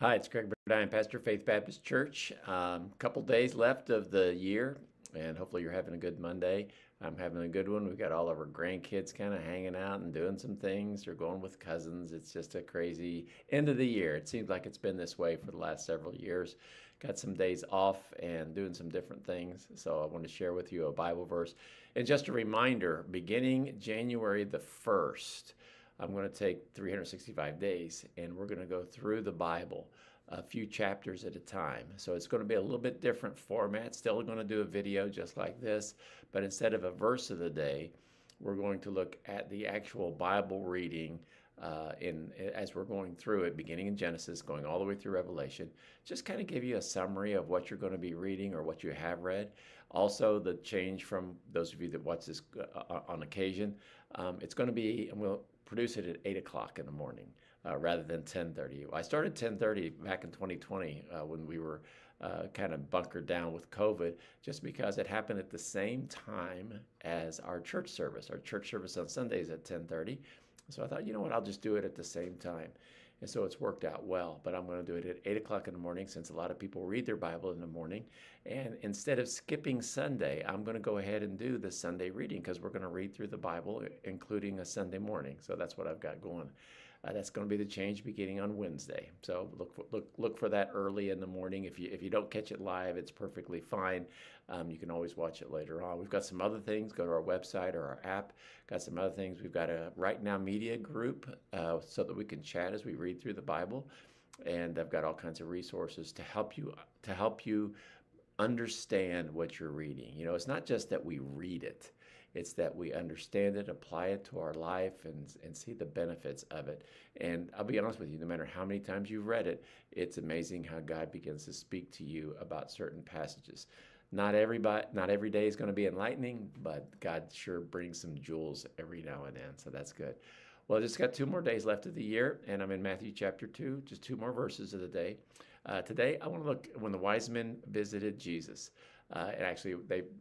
Hi, it's Craig Burdine, Pastor Faith Baptist Church. Couple days left of the year, and hopefully you're having a good Monday. I'm having a good one. We've got all of our grandkids kind of hanging out and doing some things. They're going with cousins. It's just a crazy end of the year. It seems like it's been this way for the last several years. Got some days off and doing some different things. So I want to share with you a Bible verse. And just a reminder, beginning January the 1st, I'm going to take 365 days and we're going to go through the Bible a few chapters at a time. So it's going to be a little bit different format. Still going to do a video just like this, but instead of a verse of the day, we're going to look at the actual Bible reading as we're going through it, beginning in Genesis, going all the way through Revelation. Just kind of give you a summary of what you're going to be reading or what you have read. Also, the change from those of you that watch this on occasion, it's going to be, and we'll produce it at 8 o'clock in the morning rather than 10:30. I started 10:30 back in 2020 when we were kind of bunkered down with COVID, just because it happened at the same time as our church service. Our church service on Sundays at 10:30. So I thought, you know what, I'll just do it at the same time. And so it's worked out well, but I'm going to do it at 8 o'clock in the morning since a lot of people read their Bible in the morning. And instead of skipping Sunday, I'm going to go ahead and do the Sunday reading because we're going to read through the Bible, including a Sunday morning. So that's what I've got going. That's going to be the change beginning on Wednesday. So look for that early in the morning. If you don't catch it live, it's perfectly fine. You can always watch it later on. We've got some other things. Go to our website or our app. Got some other things. We've got a Right Now Media group so that we can chat as we read through the Bible, and I've got all kinds of resources to help you understand what you're reading. You know, it's not just that we read it. It's that we understand it, apply it to our life, and see the benefits of it. And I'll be honest with you, no matter how many times you've read it, it's amazing how God begins to speak to you about certain passages. Not every day is going to be enlightening, but God sure brings some jewels every now and then, so that's good. Well, I just got 2 more days left of the year, and I'm in Matthew chapter 2, just 2 more verses of the day. Today, I want to look when the wise men visited Jesus. And actually,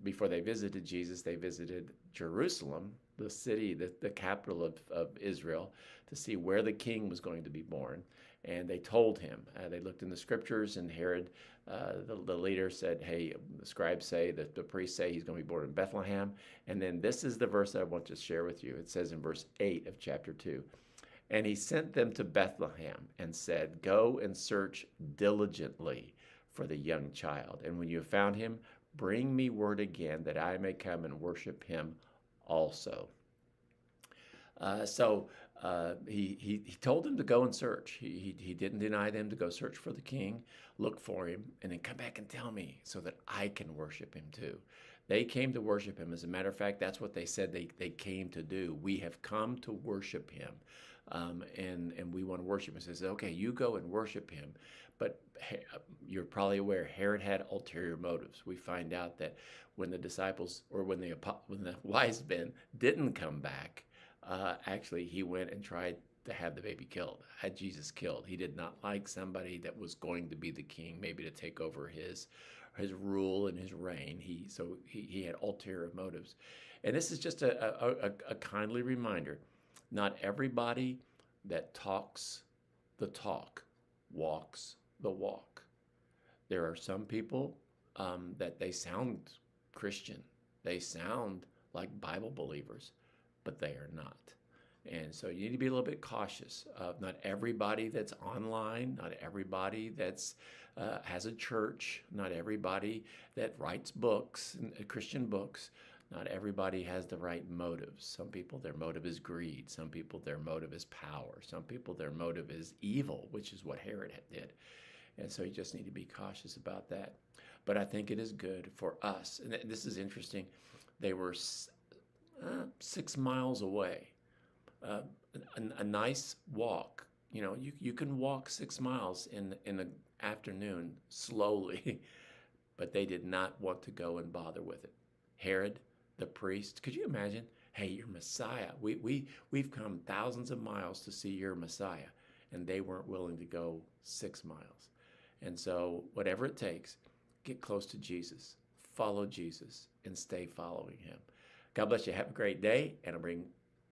before they visited Jesus, they visited Jerusalem, the city, the capital of Israel, to see where the king was going to be born. And they told him. They looked in the scriptures, and Herod, the leader, said, hey, the scribes say, that the priests say he's going to be born in Bethlehem. And then this is the verse that I want to share with you. It says in verse 8 of chapter 2, and he sent them to Bethlehem and said, go and search diligently for the young child. And when you have found him, bring me word again that I may come and worship him also. He told them to go and search. He didn't deny them to go search for the king, look for him, and then come back and tell me so that I can worship him too. They came to worship him. As a matter of fact, that's what they said they came to do. We have come to worship him. And we want to worship him. He says, okay, you go and worship him. But you're probably aware Herod had ulterior motives. We find out that when the disciples or when the wise men didn't come back, actually he went and tried to have the baby killed, had Jesus killed. He did not like somebody that was going to be the king, maybe to take over his rule and his reign. He had ulterior motives. And this is just a kindly reminder. Not everybody that talks the talk walks the walk. There are some people that they sound Christian. They sound like Bible believers, but they are not. And so you need to be a little bit cautious of not everybody that's online, not everybody that's has a church, not everybody that writes books, Christian books. Not everybody has the right motives. Some people, their motive is greed. Some people, their motive is power. Some people, their motive is evil, which is what Herod did. And so you just need to be cautious about that. But I think it is good for us. And this is interesting. They were 6 miles away. A nice walk. You know, you can walk 6 miles in the afternoon slowly, but they did not want to go and bother with it. Herod, the priest, could you imagine? Hey, you're Messiah. We've come thousands of miles to see your Messiah, and they weren't willing to go 6 miles. And so whatever it takes, get close to Jesus, follow Jesus, and stay following him. God bless you. Have a great day, and I'll bring